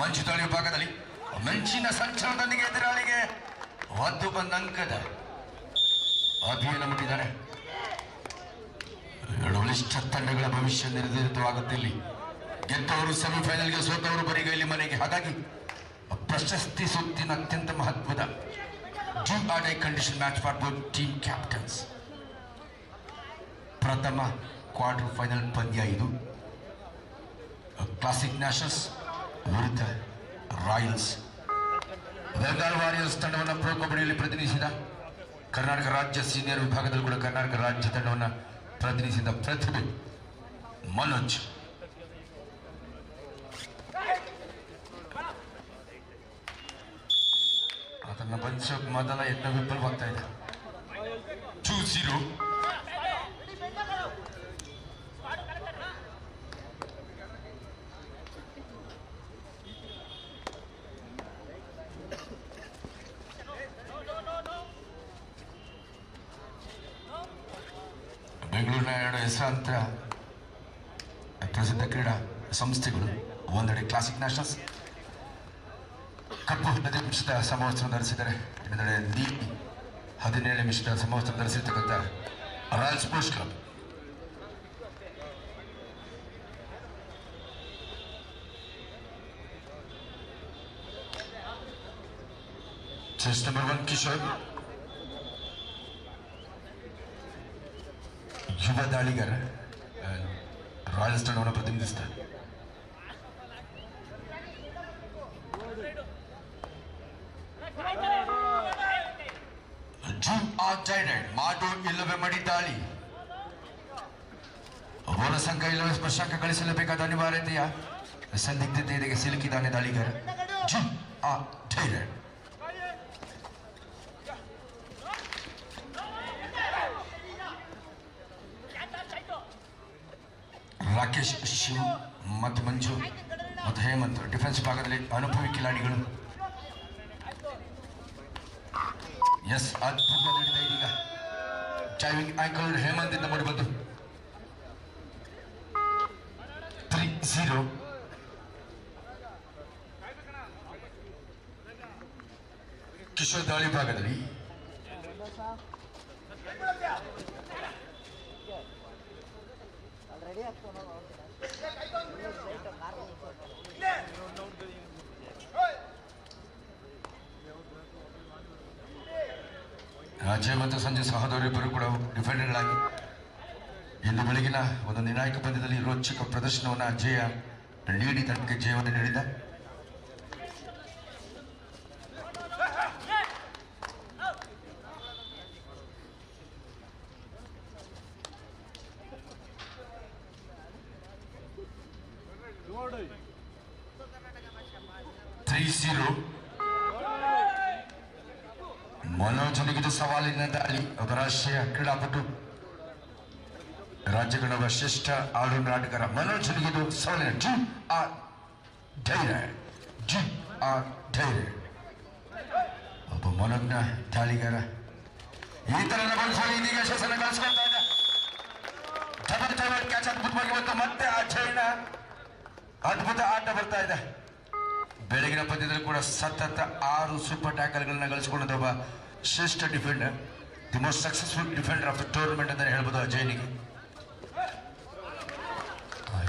ಮಂಚುತಳಿ ವಿಭಾಗದಲ್ಲಿ ಮಿಂಚಿನ ಸಂಚಲನದೊಂದಿಗೆ ಎದುರಾಳಿಗೆ ಒದ್ದು ಬಂದ ಅಂಕದ ಅಭಿಯಾನ ಮುಟ್ಟಿದ್ದಾರೆ. ಎರಡು ಬಲಿಷ್ಠ ತಂಡಗಳ ಭವಿಷ್ಯ ನಿರ್ಧರಿತವಾಗುತ್ತೆ. ಇಲ್ಲಿ ಗೆದ್ದವರು ಸೆಮಿಫೈನಲ್ಗೆ, ಸೋತವರು ಬರಿಗೈಲಿ ಮನೆಗೆ. ಹಾಗಾಗಿ ಪ್ರಶಸ್ತಿ ಸುತ್ತಿನ ಅತ್ಯಂತ ಮಹತ್ವದ die condition match for both team captains. ಪ್ರಥಮ ಕ್ವಾರ್ಟರ್ ಫೈನಲ್ ಪಂದ್ಯ ಇದು. ಕ್ಲಾಸಿಕ್ ನ್ಯಾಷನಲ್ಸ್ ವಿರುದ್ಧ ರಾಯಲ್ಸ್. ಬೆಂಗಾಲ್ ವಾರಿಯರ್ಸ್ ತಂಡವನ್ನು ಪ್ರೊ ಕಬಡ್ಡಿಯಲ್ಲಿ ಪ್ರತಿನಿಧಿಸಿದ ಕರ್ನಾಟಕ ರಾಜ್ಯ ಸೀನಿಯರ್ ವಿಭಾಗದಲ್ಲಿ ಕೂಡ ಕರ್ನಾಟಕ ರಾಜ್ಯ ತಂಡವನ್ನು ಪ್ರತಿನಿಧಿಸಿದ ಪ್ರತಿಭೆ ಮನೋಜ್. ಅದನ್ನ ಬಂಧಿಸೋಕೆ ಮೊದಲ ಯತ್ನ ವಿಫಲವಾಗ್ತಾ ಇದೆ. 2-0. ಬೆಂಗಳೂರಿನ ಎರಡು ಹೆಸರಾಂತ ಪ್ರಸಿದ್ಧ ಕ್ರೀಡಾ ಸಂಸ್ಥೆಗಳು, ಒಂದೆಡೆ ಕ್ಲಾಸಿಕ್ ನ್ಯಾಷನಲ್ಸ್ ಕಪ್ಪು 15 ನಿಮಿಷದ ಸಮವಸ್ತ್ರ ಧರಿಸಿದ್ದಾರೆ, ಇನ್ನೊಂದೆಡೆ ನೀಲಿ 17 ನಿಮಿಷದ ಸಮವಸ್ತ್ರ ಧರಿಸಿರ್ತಕ್ಕಂಥ royal sports club. Chess number 1 Kishore ಯುವ ದಾಳಿಗಾರ ರಾಯಲ್ಸ್ ತಂಡವನ್ನು ಪ್ರತಿನಿಧಿಸ್ತಾರೆ. ಮಾಡು ಇಲ್ಲವೇ ಮಡಿ ದಾಳಿ. ಅವರ ಸಂಘ ಇಲ್ಲವೇ ಸ್ಪರ್ಶಾಂಕ ಗಳಿಸಲೇಬೇಕಾದ ಅನಿವಾರ್ಯತೆಯ ಸಂದಿಗ್ಧತೆಗೆ ಸಿಲುಕಿದ್ದಾನೆ ದಾಳಿಗಾರ. ರಾಕೇಶ್, ಶಿವ್ ಮತ್ತು ಮಂಜು ಮತ್ತು ಹೇಮಂತ್ ಡಿಫೆನ್ಸ್ ಭಾಗದಲ್ಲಿ ಅನುಭವಿ ಕಿಲಾಡಿಗಳು. ಎಸ್, ಅದ್ಭುತ ನಡೆದ ಇದೀಗ ಡ್ರೈವಿಂಗ್ ಆಂಕಲ್ ಹೇಮಂತ್ ಇಂದ ಮೂಡಿಬಂದು 3-0. ಕಿಶೋರ್ ದಾಳಿ ಭಾಗದಲ್ಲಿ ಅಜಯ್ ಮತ್ತು ಸಂಜೆ ಸಹೋದರಿಬ್ಬರು ಕೂಡ ಡಿಫೆಂಡರ್ಗಳಾಗಿ ಇಂದು ಬೆಳಗಿನ ಒಂದು ನಿರ್ಣಾಯಕ ಪಂದ್ಯದಲ್ಲಿ ರೋಚಕ ಪ್ರದರ್ಶನವನ್ನು ಅಜಯ ನೀಡಿ ತಂಡಕ್ಕೆ ಜಯವನ್ನು ನೀಡಿದ. ಮನೋಜನಿಗಿದು ಸವಾಲಿನ ದಾಳಿ. ಒಬ್ಬ ರಾಷ್ಟ್ರೀಯ ಕ್ರೀಡಾಪಟು, ರಾಜ್ಯಗಳ ಶ್ರೇಷ್ಠ ಆಲ್ರೌಂಡರ್ ಆಟಗಾರ ಮನೋಜನಿಗಿದು ಸವಾಲಿನ ಧೈರ್ಯ. ಒಬ್ಬ ಮನೋಜ್ಞ ದಾಳಿಗಾರ. ಈ ತರದ ಬಳಸಲು ಇದೀಗ ಯಶಸ್ಸನ್ನು ಗಳಿಸ್ಕೊಳ್ತಾ ಇದೆ. ಕ್ಯಾಚ್ ಅದ್ಭುತವಾಗಿ ಬಂತು. ಮತ್ತೆ ಅಜಯ್ನ ಅದ್ಭುತ ಆಟ ಬರ್ತಾ ಇದೆ. ಬೆಳಗಿನ ಪಂದ್ಯದಲ್ಲಿ ಕೂಡ ಸತತ 6 ಸೂಪರ್ ಟ್ಯಾಕಲ್ಗಳನ್ನ ಗಳಿಸಿಕೊಂಡ ಒಬ್ಬ ಶ್ರೇಷ್ಠ defender, the most successful defender of the tournament ಅಂತ ಹೇಳ್ಬೋದು ಅಜಯ್ನಿಗೆ.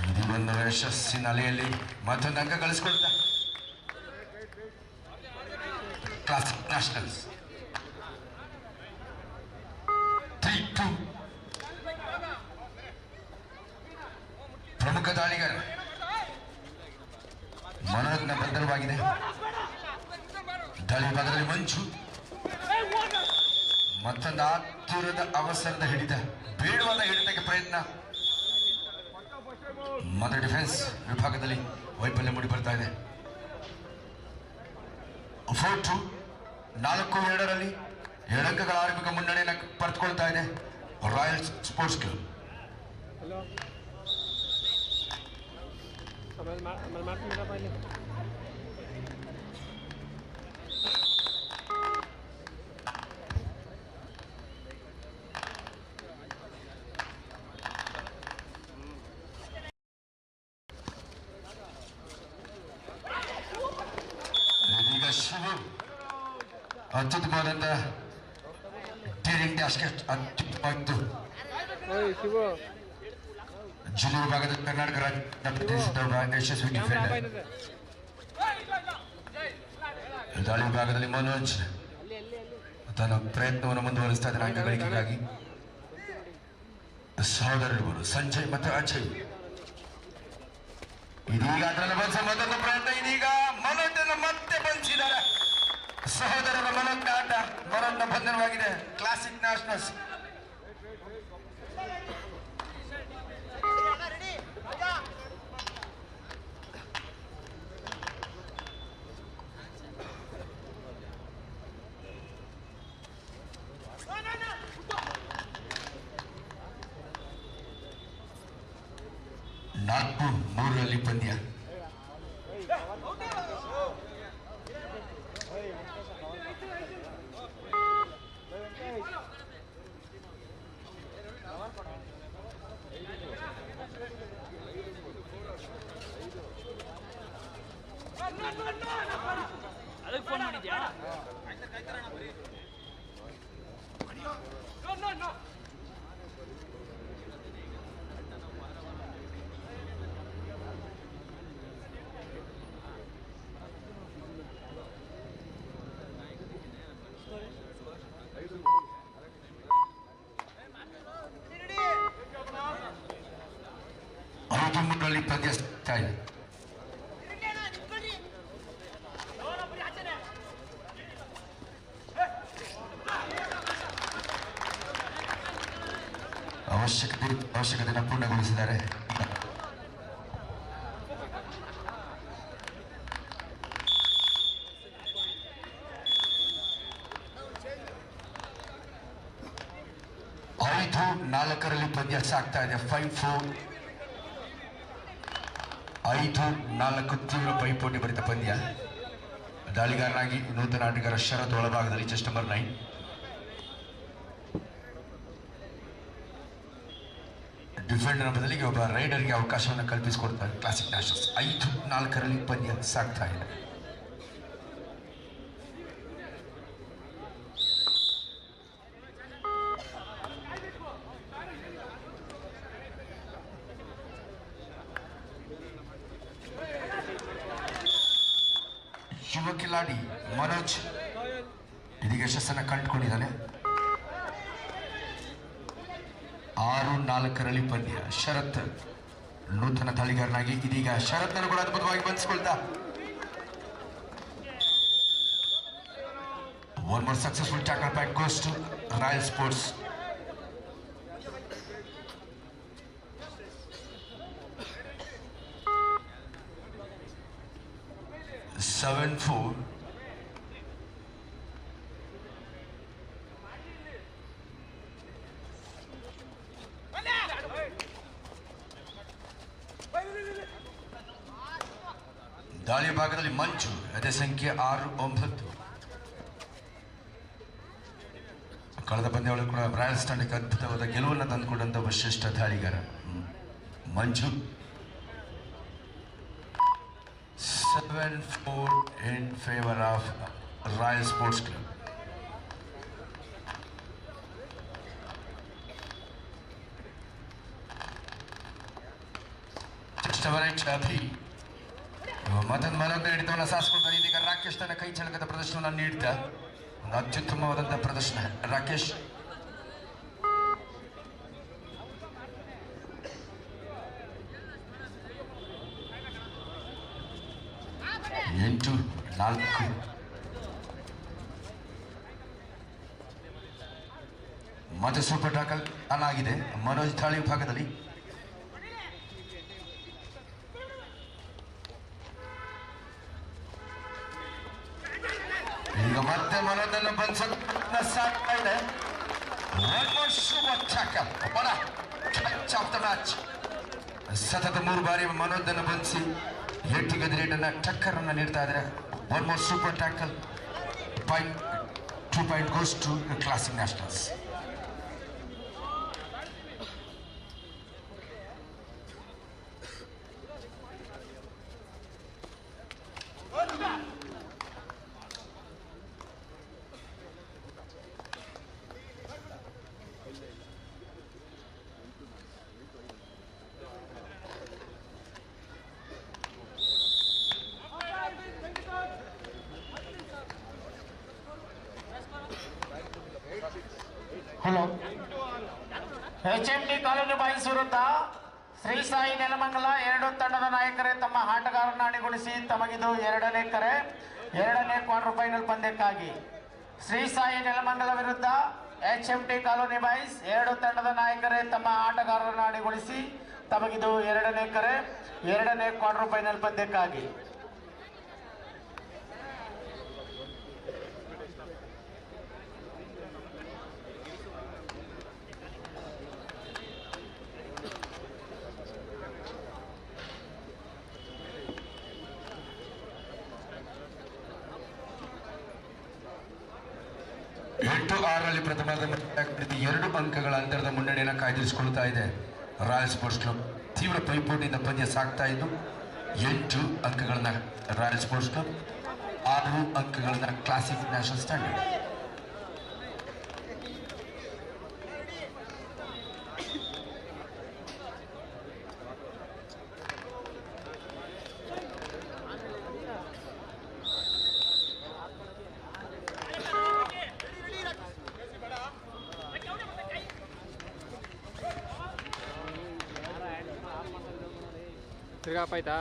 ಇದು ಒಂದು ಯಶಸ್ಸಿನ ಅಲೆಯಲ್ಲಿ ಮತ್ತೊಂದು ಅಂಕ ಗಳಿಸಿಕೊಳ್ತಾ ಕ್ಲಾಸಿಕ್ ನ್ಯಾಷನಲ್ಸ್ 3-2. ಪ್ರಮುಖ ದಾಳಿಗಾರ ಮನೋಜ್ಞ ಬದ್ಧವಾಗಿದೆ. ದಾಳಿ ಭಾಗದಲ್ಲಿ ಮಂಚು ಮತ್ತೊಂದು ಆತುರದ ಅವಸರದ ಹಿಡಿತ, ಬೇಡವಾದ ಹಿಡಿತಕ್ಕೆ ಪ್ರಯತ್ನ. ಮತ್ತೆ ಡಿಫೆನ್ಸ್ ವಿಭಾಗದಲ್ಲಿ ವೈಫಲ್ಯ ಮೂಡಿ ಬರ್ತಾ ಇದೆ. 4-2. 4-2 2 ಅಂಕಗಳ ಆರಂಭಿಕ ಮುನ್ನಡೆಯನ್ನು ಪಡೆದುಕೊಳ್ತಾ ಇದೆ ರಾಯಲ್ ಸ್ಪೋರ್ಟ್ಸ್ ಕ್ಲಬ್. ಅತ್ಯುತ್ತಮವಾದಂತ ಟೀರಿಂಗ್ ಡ್ಯಾಶ್ಗೆ ಅತ್ಯುತ್ತಮವಾಗಿತ್ತು. ಜಿಲ್ಲೆ ವಿಭಾಗದಲ್ಲಿ ಕರ್ನಾಟಕ ರಾಜ್ಯ ಪ್ರತಿನಿಧಿಸಿದ ಯಶಸ್ವಿ ಡಿಫೆಂಡರ್. ದಾಳಿ ವಿಭಾಗದಲ್ಲಿ ಮನೋಜ್ ತನ್ನ ಪ್ರಯತ್ನವನ್ನು ಮುಂದುವರಿಸ್ತಾ ಇದ್ದಾನೆ ಅಂಕ ಗಳಿಕೆಗಾಗಿ. ಸಹೋದರರು ಸಂಜಯ್ ಮತ್ತು ಅಜಯ್ ಇದೀಗ ಅದರಲ್ಲಿ ಬಂದ ಮೊದಲ ಪ್ರಯತ್ನ. ಇದೀಗ ಮನೋಜನ್ನು ಮತ್ತೆ ಬಂಧಿಸಿದ್ದಾರೆ. ಸಹೋದರರ ಮನೋಜ್ನ ಆಟ ಮನೋಜ್ನ ಬಂಧನವಾಗಿದೆ. ಕ್ಲಾಸಿಕ್ ನ್ಯಾಷನಲ್ಸ್ ನಾಲ್ಕು ಮೂರರಲ್ಲಿ ಪಂದ್ಯ. ಅದಕ್ಕೆ ಫೋನ್ ಮಾಡಿದ್ಯಾ? ಐದು ಮೂರರಲ್ಲಿ ಪಂದ್ಯ ಸಿಗ್ತಾ ಇದೆ. ಅವಶ್ಯಕತೆಯನ್ನು ಪೂರ್ಣಗೊಳಿಸಿದ್ದಾರೆ. ಐದು ನಾಲ್ಕರಲ್ಲಿ ಪಂದ್ಯ ಸಾಗ್ತಾ ಇದೆ. 5-4. 5-4 ತೀವ್ರ ಪೈಪೋಟಿ ಭರಿತ ಪಂದ್ಯ. ದಾಳಿಗಾರನಾಗಿ ನೂತನ ಆಟಗಾರ ಶರತ್ ಒಳಭಾಗದಲ್ಲಿ ಜಸ್ಟ್ ನಂಬರ್ 9. ಡಿಫೆಂಡರ್ ಬದಲಿಗೆ ಒಬ್ಬ ರೈಡರ್ಗೆ ಅವಕಾಶವನ್ನು ಕಲ್ಪಿಸಿಕೊಡ್ತಾರೆ ಕ್ಲಾಸಿಕ್ ನ್ಯಾಷನಲ್ಸ್. 5-4ರಲ್ಲಿ ಪಂದ್ಯ ಸಾಗ್ತಾ ಇದೆ. ಯುವ ಕಿಲಾಡಿ ಮನೋಜ್ ಇದೀಗ ಯಶಸ್ಸನ್ನು ಕಂಡುಕೊಂಡಿದ್ದಾನೆ. 6-4ರಲ್ಲಿ ಪಂದ್ಯ. ಶರತ್ ನೂತನ ದಾಳಿಗಾರನಾಗಿ ಇದೀಗ ಶರತ್ನನ್ನು ಕೂಡ ಅದ್ಭುತವಾಗಿ ಬಂಧಿಸಿಕೊಳ್ತಾ one more successful tackle by goes to Royal Sports. Seven four. ದಾಳಿ ಭಾಗದಲ್ಲಿ ಮಂಚು ಅದೇ ಸಂಖ್ಯೆ 6-9. ಕಳೆದ ಪಂದ್ಯಗಳು ಕೂಡ ರಾಯಲ್ಸ್ ತಂಡಕ್ಕೆ ಅದ್ಭುತವಾದ ಗೆಲುವನ್ನು ತಂದುಕೊಂಡಂತ ಒಬ್ಬ ಶ್ರೇಷ್ಠ ದಾಳಿಗಾರ ಮಂಜು. 7-4 in favor of Royal Sports Club. Abhi ಮತ್ತೊಂದು ಮನೋಜ್ಞ ಹಿಡಿತವನ್ನು ಸಾಧಿಸಿಕೊಳ್ತಾರೆ. ಇದೀಗ ರಾಕೇಶ್ ತನ್ನ ಕೈ ಚಳಕದ ಪ್ರದರ್ಶನವನ್ನು ನೀಡ್ತಾ ಒಂದು ಅತ್ಯುತ್ತಮವಾದಂತಹ ಪ್ರದರ್ಶನ. ರಾಕೇಶ್ 8-4. ಮತ್ತೆ ಸೂಪರ್ ಟ್ಯಾಕಲ್ ಆಗಿದೆ ಮನೋಜ್ ದಾಳಿ ವಿಭಾಗದಲ್ಲಿ. ಈಗ ಮತ್ತೆ ಮನೋಜನ್ನು ಬಂಧಿಸೋದನ್ನ ಸಾಕ್ತಾ ಇದೆ. ಸತತ 3 ಬಾರಿ ಮನೋಜನ್ನು ಬಂಧಿಸಿ ಏಟಿಗೆ ರೇಟನ್ನ ಟಕ್ಕರ್ ಅನ್ನ ನೀಡ್ತಾ ಇದ್ದಾರೆ. 1 more super tackle. 2 point goes to the Classic Nationals. HMD colony boys ವಿರುದ್ಧ ಶ್ರೀ ಸಾಯಿ ನೆಲಮಂಗಲ ಎರಡು ತಂಡದ ನಾಯಕರೇ ತಮ್ಮ ಆಟಗಾರರನ್ನು ಅಣಿಗೊಳಿಸಿ ತಮಗಿದು ಎರಡನೇ ಕ್ವಾರ್ಟರ್ ಫೈನಲ್ ಪಂದ್ಯಕ್ಕಾಗಿ ಶ್ರೀ ಸಾಯಿ ನೆಲಮಂಗಲ ವಿರುದ್ಧ HMD ಕಾಲೋನಿ ಬಾಯ್ಸ್ ಎರಡು ತಂಡದ ನಾಯಕರೇ ತಮ್ಮ ಆಟಗಾರರನ್ನು ಅಣಿಗೊಳಿಸಿ ತಮಗಿದು ಎರಡನೇ ಕ್ವಾರ್ಟರ್ ಫೈನಲ್ ಪಂದ್ಯಕ್ಕಾಗಿ ಎಂಟು ಆರರಲ್ಲಿ ಪ್ರಥಮದ 2 ಅಂಕಗಳ ಅಂತರದ ಮುನ್ನಡೆಯನ್ನು ಕಾಯ್ದಿರಿಸಿಕೊಳ್ಳುತ್ತಾ ಇದೆ ರಾಯಲ್ ಸ್ಪೋರ್ಟ್ಸ್ ಕ್ಲಬ್. ತೀವ್ರ ಪೈಪೋಟಿಯಿಂದ ಪಂದ್ಯ ಸಾಗ್ತಾ ಇದ್ದು 8 ಅಂಕಗಳನ್ನ ರಾಯಲ್ ಸ್ಪೋರ್ಟ್ಸ್ ಕ್ಲಬ್, 6 ಅಂಕಗಳನ್ನ ಕ್ಲಾಸಿಕ್ ನ್ಯಾಷನಲ್ ಸ್ಟ್ಯಾಂಡರ್ಡ್. ತಿರ್ಗಾಪ ಆಯ್ತಾ?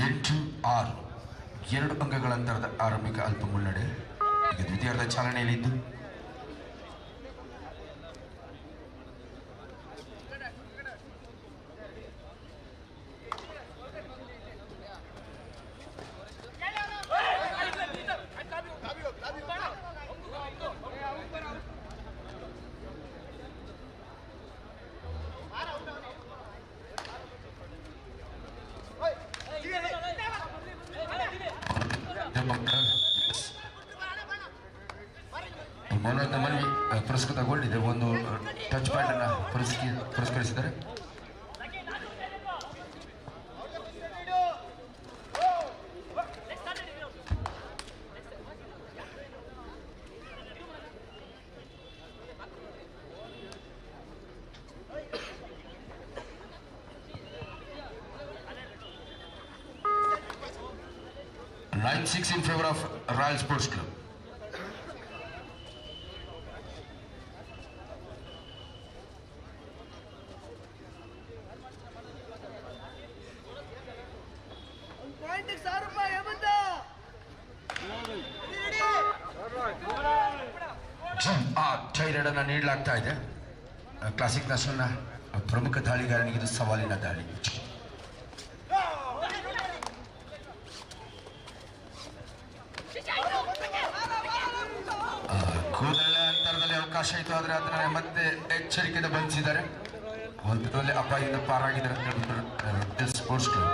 ಎಂಟು ಆರು 2 ಅಂಕಗಳ ಅಂತರದ ಆರಂಭಿಕ ಅಲ್ಪ ಮುನ್ನಡೆ ಈಗ ದ್ವಿತೀಯಾರ್ಧ ಚಾಲನೆಯಲ್ಲಿದ್ದು ಮನೋಜ್ಞ ಮನವಿ ಪುರಸ್ಕೃತಗೊಂಡಿದೆ. ಒಂದು ಟಚ್ ಪಾಯಿಂಟ್ ಅನ್ನು ಪುರಸ್ಕರಿಸಿದ್ದಾರೆ. Nine 6 in favor of Royal Sports Club. ಟೈರಡ್ ಅನ್ನು ನೀಡಲಾಗ್ತಾ ಇದೆ. ಕ್ಲಾಸಿಕ್ ನ್ಯಾಷನಲ್ನ ಪ್ರಮುಖ ದಾಳಿಗಾರನಿಗೆ ಇದು ಸವಾಲಿನ ದಾಳಿ. ಕೂದಲ ಅಂತರದಲ್ಲಿ ಅವಕಾಶ ಇತ್ತು, ಆದರೆ ಅದನ್ನ ಮತ್ತೆ ಎಚ್ಚರಿಕೆಯಿಂದ ಬಂಧಿಸಿದ್ದಾರೆ. ಒಂದರಲ್ಲಿ ಅಪಾಯದಿಂದ ಪಾರಾಗಿದ್ದಾರೆ ಸ್ಪೋರ್ಟ್ಸ್ ಕ್ಲಬ್.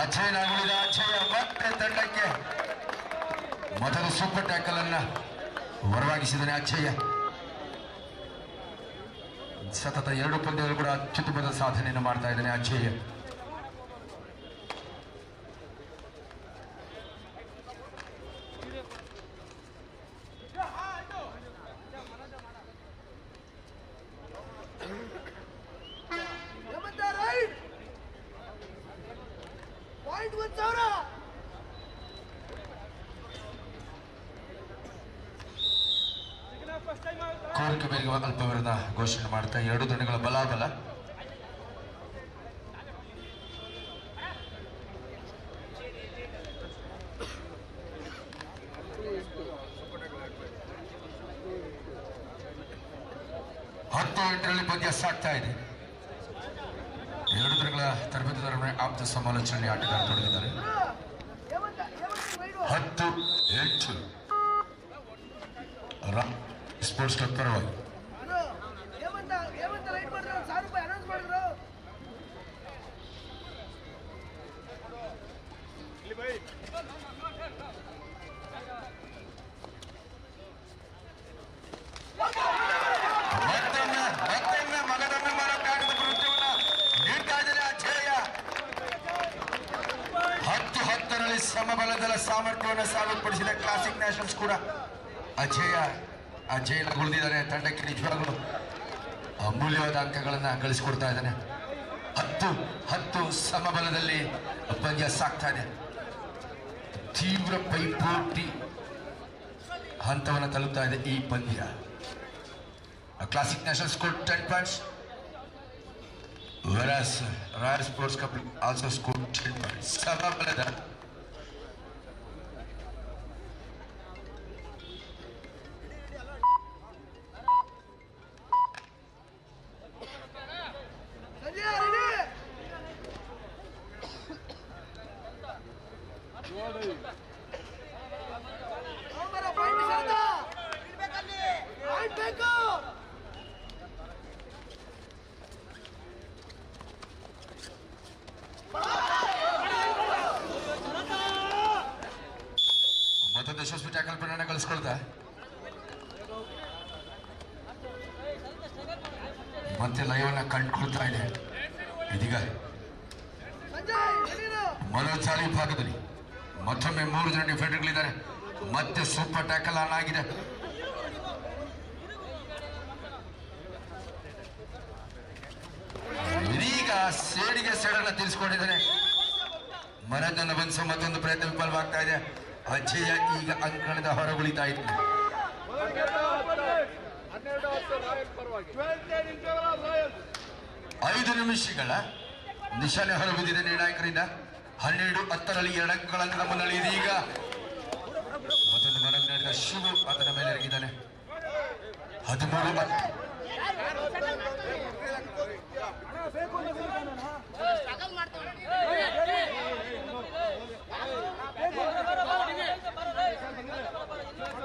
ಅಜಯ್ ನಾಗುಳಿದ ಅಜಯ ಮತ್ತೆ ತಂಡಕ್ಕೆ ಮೊದಲು ಸೂಪರ್ ಟ್ಯಾಕಲ್ ಅನ್ನ ಹೊರವಾಗಿಸಿದ್ದಾನೆ ಅಜಯ್ಯ. ಸತತ 2 ಪಂದ್ಯಗಳು ಕೂಡ ಅತ್ಯುತ್ತಮದ ಸಾಧನೆಯನ್ನು ಮಾಡ್ತಾ ಇದ್ದಾನೆ ಅಜಯ್ಯ. ಕೋರಿಕೆ ಮೇರೆಗೆ ಅಲ್ಪ ವಿರೋಧ ಘೋಷಣೆ ಮಾಡ್ತಾ 2 ತಂಡಗಳ ಬಲಾಬಲ. ಹತ್ತು 8ರಲ್ಲಿ ಪಂದ್ಯ ಸಾಗ್ತಾ ಇದೆ. 2 ತಂಡಗಳ ತರಬೇತುದಾರರ ಆಪ್ತ ಸಮಾಲೋಚನೆ ಆಟಗಾರ ತೊಡಗಿದ್ದಾರೆ. 10-8 ಸ್ಪೋರ್ಟ್ಸ್ ಕ್ಲಬ್ ಪರವಾಗಿ. ಮಗದೊಮ್ಮೆ ಮಾಡೋಕ್ಕಾಗದ ಕೃತ್ಯವನ್ನು ನೀಡ್ತಾ ಇದ್ದಾರೆ ಅಜಯ್ಯ. 10 ಸಮಬಲದ ಸಾಮರ್ಥ್ಯವನ್ನು ಸಾಬೀತುಪಡಿಸಿದ ಕ್ಲಾಸಿಕ್ ನ್ಯಾಷನಲ್ಸ್ ಕೂಡ ಅಜೇಯ ಉಳಿದಿದ್ದಾರೆ. ತಂಡಕ್ಕೆ ನಿಜವಾಗ್ಲೂ ಅಮೂಲ್ಯವಾದ ಅಂಕಗಳನ್ನ ಗಳಿಸಿಕೊಡ್ತಾ ಇದ್ದಾನೆ. 10 ಸಮಬಲದಲ್ಲಿ ಪಂದ್ಯ ಸಾಗ್ತಾ ಇದೆ. ತೀವ್ರ ಪೈಪೋಟಿ ಹಂತವನ್ನು ತಲುಪ್ತಾ ಇದೆ ಈ ಪಂದ್ಯ. Classic national score 10 points, whereas Royal Sports Cup also scored 10 points. ಸಮಬಲದ ಮತ್ತೊಂದು ಯಶಸ್ವಿ ಟ್ಯಾಕಲ್ ಪಂದ್ಯವನ್ನು ಗಳಿಸ್ಕೊಳ್ತಾ ಮತ್ತೆ ಲಯವನ್ನ ಕಂಡುಕೊಳ್ತಾ ಇದೆ. ಇದೀಗ ಮನೋಚಾಲಿ ವಿಭಾಗದಲ್ಲಿ ಮತ್ತೊಮ್ಮೆ 3 ಜನ ಡಿಫೆಂಡರ್ಗಳಿದ್ದಾರೆ. ಮತ್ತೆ ಸೂಪರ್ ಟ್ಯಾಕಲ್ ಆನ್ ಆಗಿದೆ. ಇದೀಗ ಸೇಡಿಗೆ ಸೇಡನ್ನು ತೀರಿಸಿಕೊಂಡಿದ್ದಾನೆ. ಮನದನ್ನು ಬಂಧಿಸುವ ಮತ್ತೊಂದು ಪ್ರಯತ್ನ ವಿಫಲವಾಗ್ತಾ ಇದೆ. ಅಜೇಯ ಈಗ ಅಂಕಣದ ಹೊರಗುಳಿತಾ ಇತ್ತು. 5 ನಿಮಿಷಗಳ ನಿಶಾನೆ ಹೊರಬಿದ್ದಿದೆ ನಿರ್ಣಾಯಕರಿಂದ. 12-10ರಲ್ಲಿ 2 ಅಂಕಗಳನ್ನು ಮುನ್ನಡೆ. ಇದೀಗ ಮತ್ತೊಂದು ಮನವಿ ನೀಡಿದ ಶಿವು ಅದರ ಮೇಲೆ ಎರಗಿದ್ದಾನೆ. 13-10.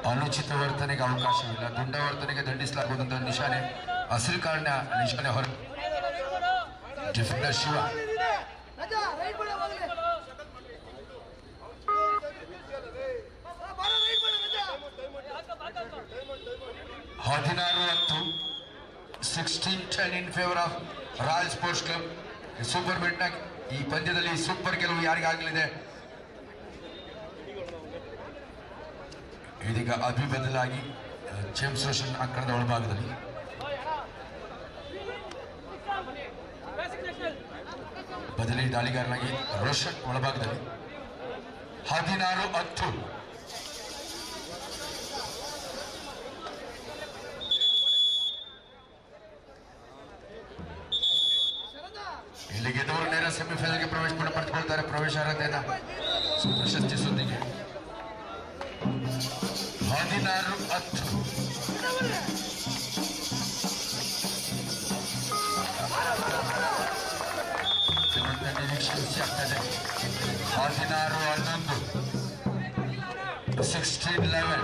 ಅನುಚಿತ ವರ್ತನೆಗೆ ಅವಕಾಶವಿಲ್ಲ. ದುಂಡ ವರ್ತನೆಗೆ ದಂಡಿಸಲಾಗುವುದಂತ ನಿಶಾನೆ. ಹಸಿರು ಕಾರ್ಡ್ನ ನಿಶಾನೆ ಹೊರ. Defender Shiva 16-10, 16-10 in favour of royal sports club. Super ಮಿಡ್ನಾಗ್ ಈ ಪಂದ್ಯದಲ್ಲಿ ಸೂಪರ್ ಗೆಲುವು ಯಾರಿಗಾಗಲಿದೆ. ಇದೀಗ ಅಭಿ ಬದಲಾಗಿ ಜೇಮ್ಸ್ ರೋಷನ್ ಅಂಕಣದ ಒಳಭಾಗದಲ್ಲಿ. ಬದಲಿ ದಾಳಿಗಾರನಾಗಿ ರೋಷನ್ ಒಳಭಾಗದಲ್ಲಿ. 16-10. ಇಲ್ಲಿ ಗೆದ್ದವರು ನೇರ ಸೆಮಿಫೈನಲ್ಗೆ ಪ್ರವೇಶ ಪಡೆದುಕೊಳ್ತಾರೆ. ಪ್ರವೇಶಾರ್ಹತೆಯನ್ನು ಪ್ರಶಸ್ತಿ ಸುದ್ದಿಗೆ 16-10. ನಿರೀಕ್ಷೆ ಆಗ್ತದೆ. 16-11, 16-11.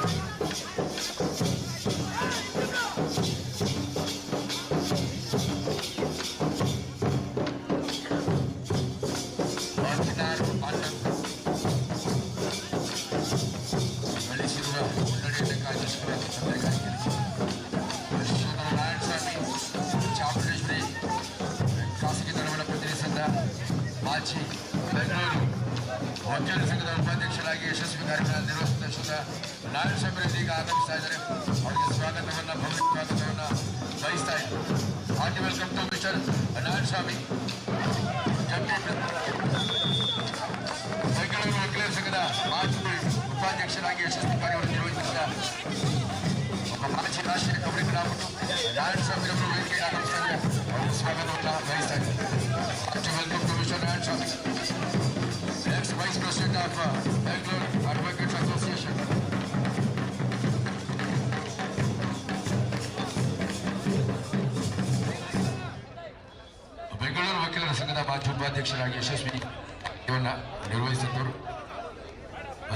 ಗಳಿಸಿರುವ ಮುನ್ನಡೆಯನ್ನು ಕಾಯ್ದಿರಿಸಿರುವ ನಾರಾಯಣಸ್ವಾಮಿ ಚಾಮುಂಡೇಶ್ವರಿ ಖಾಸಗಿ ದಳಗಳ ಪ್ರತಿನಿಧಿಸಿದ ಮಾಜಿ ಬೆಂಗಳೂರು ವಕೀಲರ ಸಂಘದ ಉಪಾಧ್ಯಕ್ಷರಾಗಿ ಯಶಸ್ವಿ ಕಾರ್ಯಕ್ರಮ ನಿರ್ವಹಿಸಿದ ನಾರಾಯಣಸ್ವಾಮಿ ಈಗ ಆಗಮಿಸ್ತಾ ಇದ್ದಾರೆ. ಅವರಿಗೆ ಸ್ವಾಗತವನ್ನು ಭವ್ಯ ಸ್ವಾಗತವನ್ನು ಬಯಸ್ತಾ ಇದ್ದಾರೆ. Hearty welcome to mister Narayanaswamy. Bengaluru ವಕೀಲರ ಸಂಘದ ಮಾಜಿ ಉಪಾಧ್ಯಕ್ಷರಾಗಿ ಯಶಸ್ವಿ ಕಾರ್ಯವನ್ನು ನಿರ್ವಹಿಸಿದ ಒಬ್ಬ ಮಾಜಿ ರಾಷ್ಟ್ರೀಯ ಕಬಡ್ಡಿ ಕ್ರೀಡಾಪಟು ನಾರಾಯಣಸ್ವಾಮಿ ಅವರು ವೇದಿಕೆಗೆ ಆಗಮಿಸಿದ್ದಾರೆ. ಅವರಿಗೆ ಸ್ವಾಗತವನ್ನು ಬಯಸ್ತಾ ಇದ್ದಾರೆ. Hearty welcome to mister Narayanaswamy, ex vice president of Bengaluru advocates association. Bengaluru ವಕೀಲರ ಸಂಘದ ಮಾಜಿ ಉಪಾಧ್ಯಕ್ಷರಾಗಿ ಯಶಸ್ವಿ ನಿರ್ವಹಿಸಿದ್ದವರು.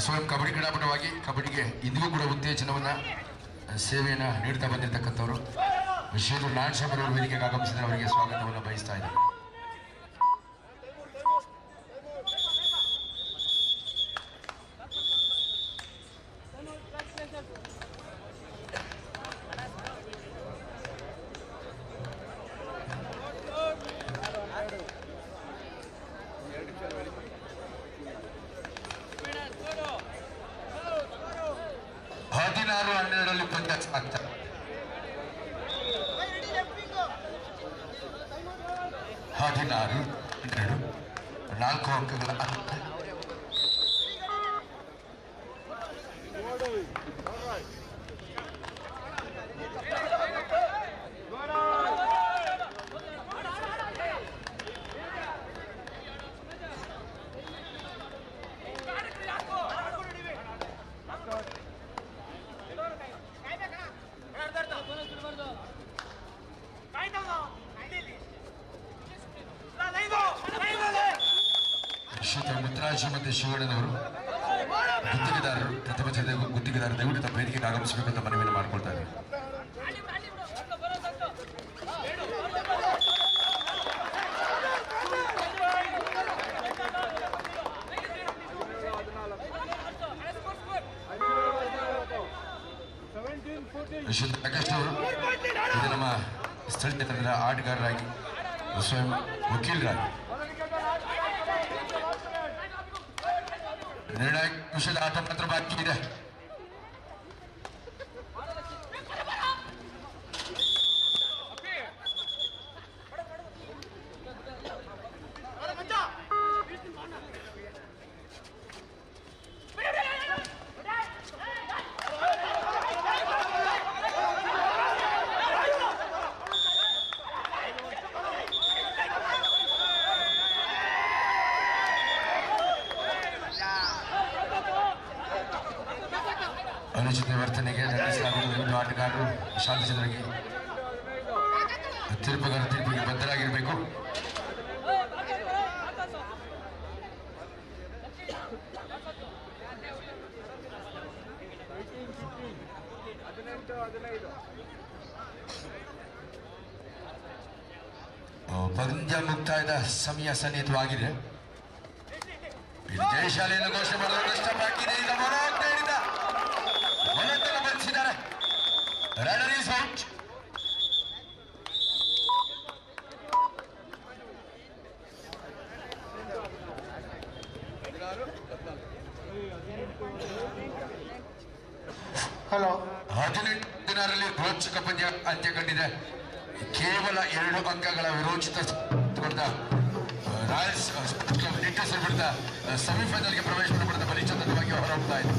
ಸ್ವಯಂ ಕಬಡ್ಡಿ ಕ್ರೀಡಾಪಟುವಾಗಿ ಕಬಡ್ಡಿಗೆ ಇಂದಿಗೂ ಕೂಡ ಉತ್ತೇಜನವನ್ನು ಸೇವೆಯನ್ನು ನೀಡ್ತಾ ಬಂದಿರತಕ್ಕಂಥವರು ಶ್ರೀಯುತ ನಾರಾಯಣಸ್ವಾಮಿ ಅವರು ವೇದಿಕೆಗೆ ಆಗಮಿಸಿದರೆ ಅವರಿಗೆ ಸ್ವಾಗತವನ್ನು ಬಯಸ್ತಾ ಇದ್ದಾರೆ. 16-12 ಪಂದ್ಯ ಆಗ್ತದೆ. 16-12 4 ಅಂಕಗಳ ಅಂತರ. ಮುತ್ತರಾಜು ಮತ್ತು ಶಿವಣ್ಣನವರು ಗುತ್ತಿಗೆದಾರರು ಪ್ರತಿಪಕ್ಷದ ಗುತ್ತಿಗೆದಾರರು ದಯವಿಟ್ಟು ತಮ್ಮ ವೇದಿಕೆಗೆ ಆಗಮಿಸಬೇಕು ಅಂತ ಮನವಿಯನ್ನು ಮಾಡ್ಕೊಳ್ತಾ ಇದ್ದಾರೆ. ಪ್ರಕಾಶ್ ಅವರು ಇದು ನಮ್ಮ ಸ್ಥಳೀಯ ತಂಡದ ಆಟಗಾರರಾಗಿ ಸ್ವಯಂ ವಕೀಲರಾಗಿ ನಿರ್ಣಾಯಕ ವಿಷಯದ ಆಟ ಮಾತ್ರ ಬಾಕಿ ಇದೆ. ಅನುಚಿತ ವರ್ತನೆಗೆ ದಂಡಿಸಲಾಗುವುದು. ಆಟಗಾರರು ಶಾಂತಚಿತರಾಗಿ ತೀರ್ಪಿಗೆ ಬದ್ಧರಾಗಿರಬೇಕು. ಪಂದ್ಯ ಮುಕ್ತಾಯದ ಸಮಯ ಸನ್ನಿಹಿತವಾಗಿದೆ. ಜಯಶಾಲೆಯನ್ನು ಘೋಷಣೆ ಮಾಡಲು ಕಷ್ಟ ಬಾಕಿದೆ. ಈಗ ಮೊದಲನ್ನು ಬಂಧಿಸಿದ್ದಾರೆ. Runner is out. ಹಲೋ 18 ರೋಚಕ ಪಂದ್ಯ ಅಂತ್ಯ ಕಂಡಿದೆ. ಕೇವಲ 2 ಅಂಕಗಳ ವಿರೋಚಿತ ರಾಯಲ್ಸ್ ನಿಟ್ಟಸರು ಬಿಡ್ತಾ ಸೆಮಿಫೈನಲ್ಗೆ ಪ್ರವೇಶ ಮಾಡಬಾರ್ದ ಬಲಿಷ್ಠವಾಗಿ ಹೊರಹೋಗ್ತಾ ಇದೆ.